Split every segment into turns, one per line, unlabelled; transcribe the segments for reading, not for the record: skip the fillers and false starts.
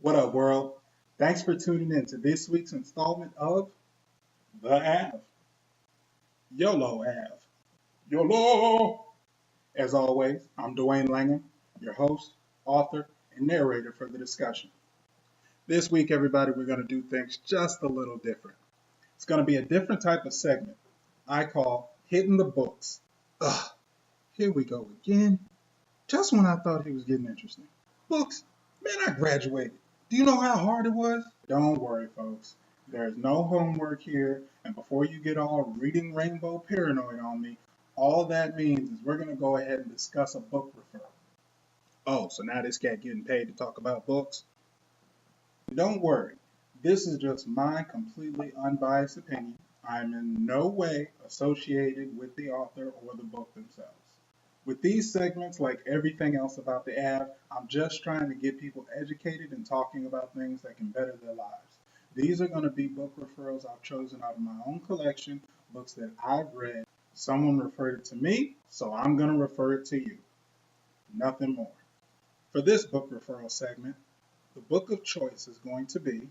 What up, world? Thanks for tuning in to this week's installment of The Av. YOLO Av. YOLO! As always, I'm Dwayne Langham, your host, author, and narrator for the discussion. This week, everybody, we're going to do things just a little different. It's going to be a different type of segment I call Hitting the Books. Ugh, here we go again. Just when I thought he was getting interesting. Books? Man, I graduated. Do you know how hard it was? Don't worry, folks. There's no homework here, and before you get all reading rainbow paranoid on me, all that means is we're going to go ahead and discuss a book referral. Oh, so now this cat getting paid to talk about books? Don't worry. This is just my completely unbiased opinion. I'm in no way associated with the author or the book themselves. With these segments, like everything else about the Av, I'm just trying to get people educated and talking about things that can better their lives. These are going to be book referrals I've chosen out of my own collection, books that I've read. Someone referred it to me, so I'm going to refer it to you. Nothing more. For this book referral segment, the book of choice is going to be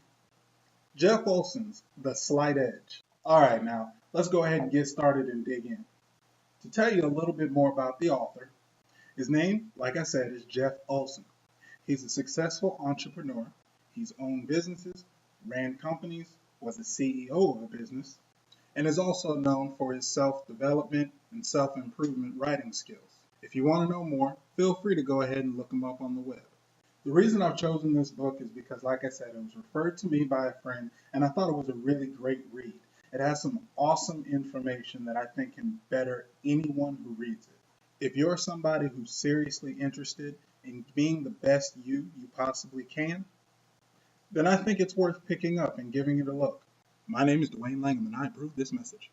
Jeff Olsons' The Slight Edge. All right, now, let's go ahead and get started and dig in. To tell you a little bit more about the author, his name, like I said, is Jeff Olson. He's a successful entrepreneur. He's owned businesses, ran companies, was a CEO of a business, and is also known for his self-development and self-improvement writing skills. If you want to know more, feel free to go ahead and look him up on the web. The reason I've chosen this book is because, like I said, it was referred to me by a friend, and I thought it was a really great read. It has some awesome information that I think can better anyone who reads it. If you're somebody who's seriously interested in being the best you possibly can, then I think it's worth picking up and giving it a look. My name is Dwayne Langham, and I approve this message.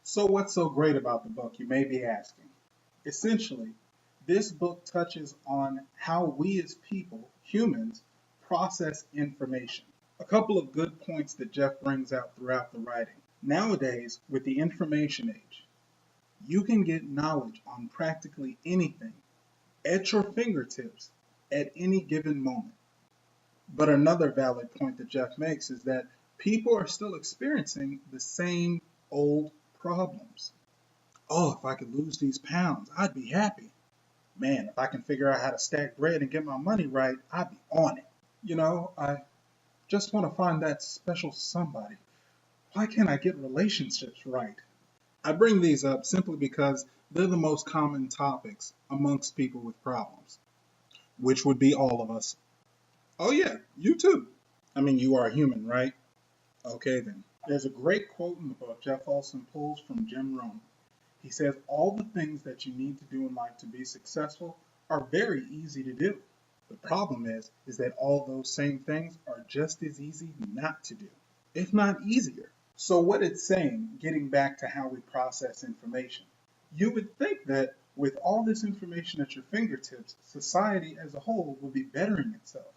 So what's so great about the book, you may be asking? Essentially, this book touches on how we as people, humans, process information. A couple of good points that Jeff brings out throughout the writing. Nowadays, with the information age, you can get knowledge on practically anything at your fingertips at any given moment. But another valid point that Jeff makes is that people are still experiencing the same old problems. Oh, if I could lose these pounds, I'd be happy. Man, if I can figure out how to stack bread and get my money right, I'd be on it. I just want to find that special somebody. Why can't I get relationships right? I bring these up simply because they're the most common topics amongst people with problems, which would be all of us. Oh yeah, you too. I mean, you are human, right? Okay then. There's a great quote in the book Jeff Olson pulls from Jim Rohn. He says, all the things that you need to do in life to be successful are very easy to do. The problem is that all those same things are just as easy not to do, if not easier. So what it's saying, getting back to how we process information, you would think that with all this information at your fingertips, society as a whole would be bettering itself.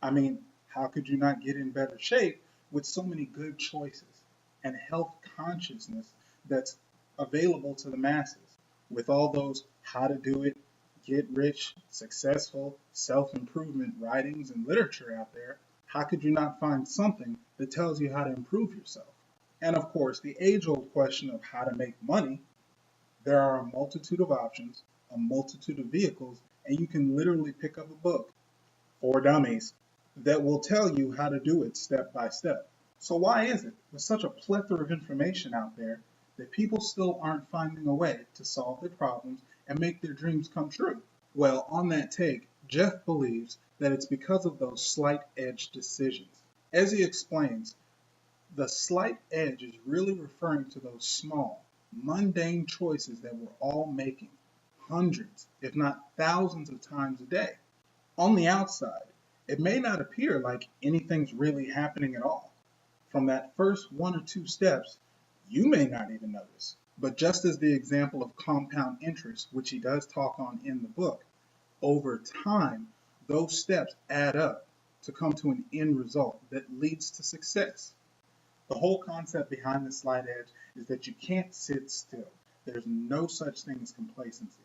I mean, how could you not get in better shape with so many good choices and health consciousness that's available to the masses? With all those how to do it, get rich, successful, self-improvement writings and literature out there, how could you not find something that tells you how to improve yourself? And of course, the age-old question of how to make money, there are a multitude of options, a multitude of vehicles, and you can literally pick up a book for dummies that will tell you how to do it step by step. So why is it, with such a plethora of information out there, that people still aren't finding a way to solve their problems and make their dreams come true? Well, on that take, Jeff believes that it's because of those slight edge decisions. As he explains, the slight edge is really referring to those small, mundane choices that we're all making hundreds, if not thousands of times a day. On the outside, it may not appear like anything's really happening at all. From that first one or two steps, you may not even notice. But just as the example of compound interest, which he does talk on in the book, over time, those steps add up to come to an end result that leads to success. The whole concept behind the slight edge is that you can't sit still. There's no such thing as complacency.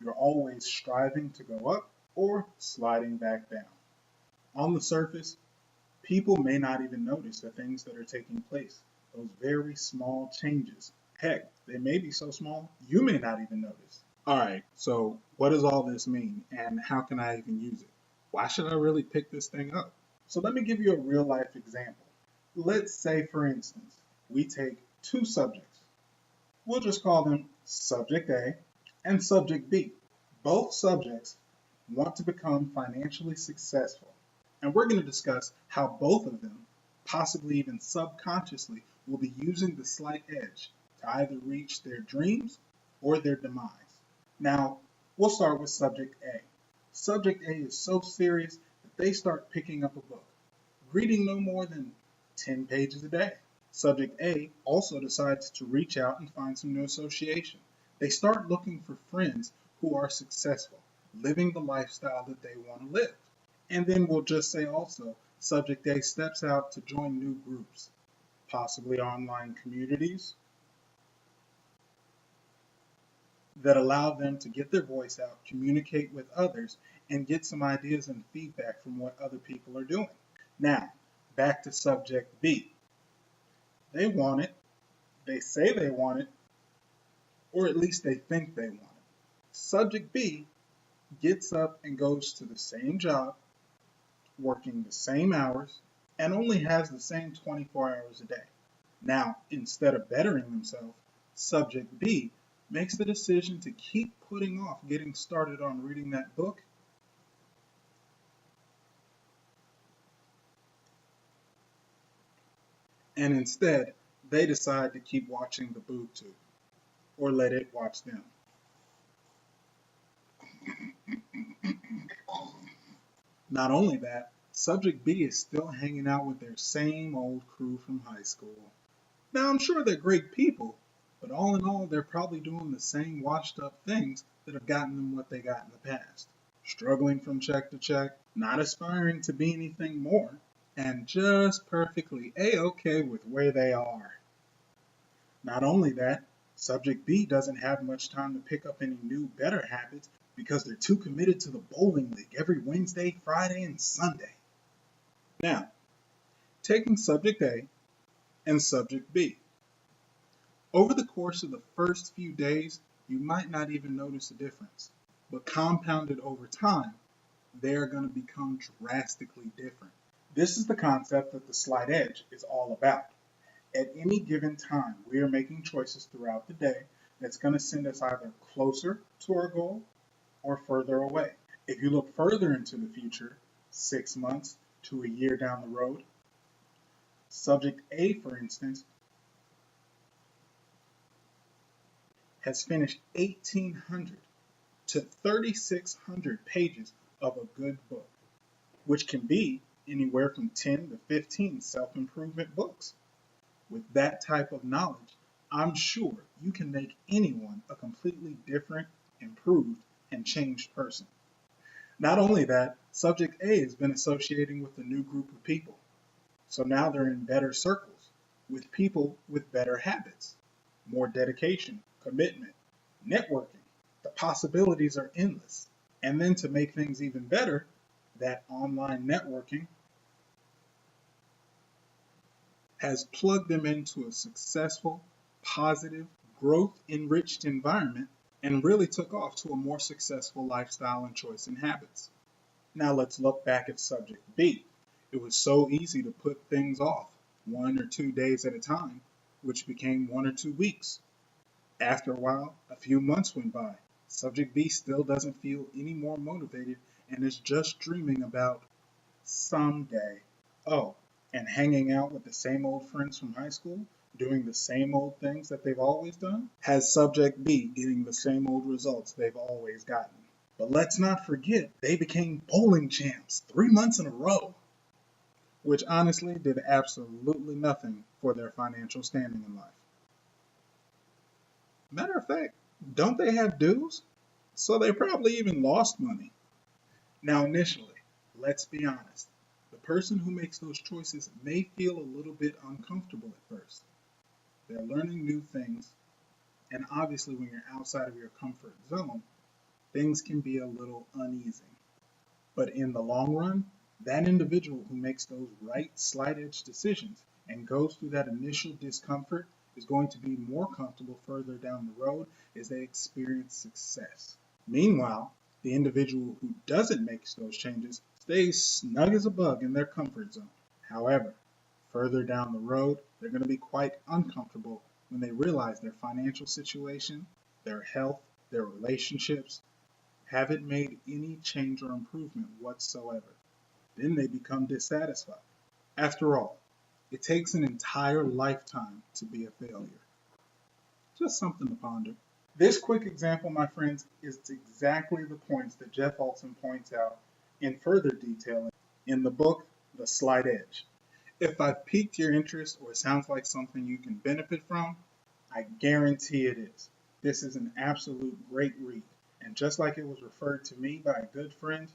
You're always striving to go up or sliding back down. On the surface, people may not even notice the things that are taking place, those very small changes. Heck, they may be so small, you may not even notice. All right, so what does all this mean and how can I even use it? Why should I really pick this thing up? So let me give you a real life example. Let's say, for instance, we take two subjects. We'll just call them Subject A and Subject B. Both subjects want to become financially successful. And we're going to discuss how both of them, possibly even subconsciously, will be using the slight edge to either reach their dreams or their demise. Now, we'll start with Subject A. Subject A is so serious that they start picking up a book, reading no more than 10 pages a day. Subject A also decides to reach out and find some new association. They start looking for friends who are successful, living the lifestyle that they want to live. And then we'll just say also, Subject A steps out to join new groups, possibly online communities that allow them to get their voice out, communicate with others, and get some ideas and feedback from what other people are doing. Now, back to Subject B. They want it, they say they want it, or at least they think they want it. Subject B gets up and goes to the same job, working the same hours, and only has the same 24 hours a day. Now, instead of bettering themselves, Subject B makes the decision to keep putting off getting started on reading that book and instead they decide to keep watching the boob tube or let it watch them. Not only that, Subject B is still hanging out with their same old crew from high school. Now, I'm sure they're great people, but all in all, they're probably doing the same washed up things that have gotten them what they got in the past. Struggling from check to check, not aspiring to be anything more, and just perfectly A-okay with where they are. Not only that, Subject B doesn't have much time to pick up any new, better habits because they're too committed to the bowling league every Wednesday, Friday, and Sunday. Now, taking Subject A and Subject B. Over the course of the first few days, you might not even notice a difference, but compounded over time, they are going to become drastically different. This is the concept that the slight edge is all about. At any given time, we are making choices throughout the day that's going to send us either closer to our goal or further away. If you look further into the future, 6 months to a year down the road, Subject A, for instance, has finished 1,800 to 3,600 pages of a good book, which can be anywhere from 10 to 15 self-improvement books. With that type of knowledge, I'm sure you can make anyone a completely different, improved, and changed person. Not only that, Subject A has been associating with a new group of people. So now they're in better circles, with people with better habits, more dedication, commitment, networking. The possibilities are endless. And then to make things even better, that online networking has plugged them into a successful, positive, growth-enriched environment and really took off to a more successful lifestyle and choice in habits. Now let's look back at Subject B. It was so easy to put things off 1 or 2 days at a time, which became 1 or 2 weeks. After a while, a few months went by. Subject B still doesn't feel any more motivated and is just dreaming about someday. Oh, and hanging out with the same old friends from high school, doing the same old things that they've always done, has Subject B getting the same old results they've always gotten. But let's not forget, they became bowling champs 3 months in a row, which honestly did absolutely nothing for their financial standing in life. Matter of fact, don't they have dues? So they probably even lost money. Now, initially, let's be honest, the person who makes those choices may feel a little bit uncomfortable at first. They're learning new things, and obviously when you're outside of your comfort zone, things can be a little uneasy. But in the long run, that individual who makes those right slight edge decisions and goes through that initial discomfort is going to be more comfortable further down the road as they experience success. Meanwhile, the individual who doesn't make those changes stays snug as a bug in their comfort zone. However, further down the road, they're going to be quite uncomfortable when they realize their financial situation, their health, their relationships haven't made any change or improvement whatsoever. Then they become dissatisfied. After all, it takes an entire lifetime to be a failure. Just something to ponder. This quick example, my friends, is exactly the points that Jeff Olson points out in further detail in the book, The Slight Edge. If I've piqued your interest or it sounds like something you can benefit from, I guarantee it is. This is an absolute great read. And just like it was referred to me by a good friend,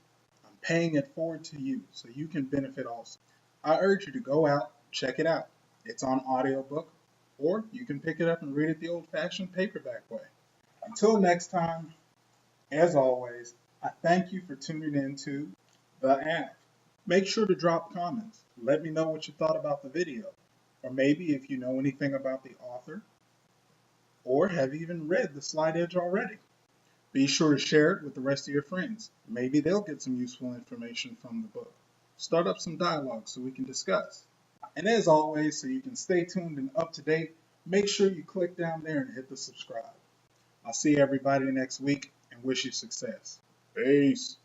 I'm paying it forward to you so you can benefit also. I urge you to go out, check it out. It's on audiobook, or you can pick it up and read it the old-fashioned paperback way. Until next time, as always, I thank you for tuning in to The App. Make sure to drop comments. Let me know what you thought about the video, or maybe if you know anything about the author, or have even read The Slight Edge already. Be sure to share it with the rest of your friends. Maybe they'll get some useful information from the book. Start up some dialogue so we can discuss. And as always, so you can stay tuned and up to date, make sure you click down there and hit the subscribe. I'll see everybody next week and wish you success. Peace.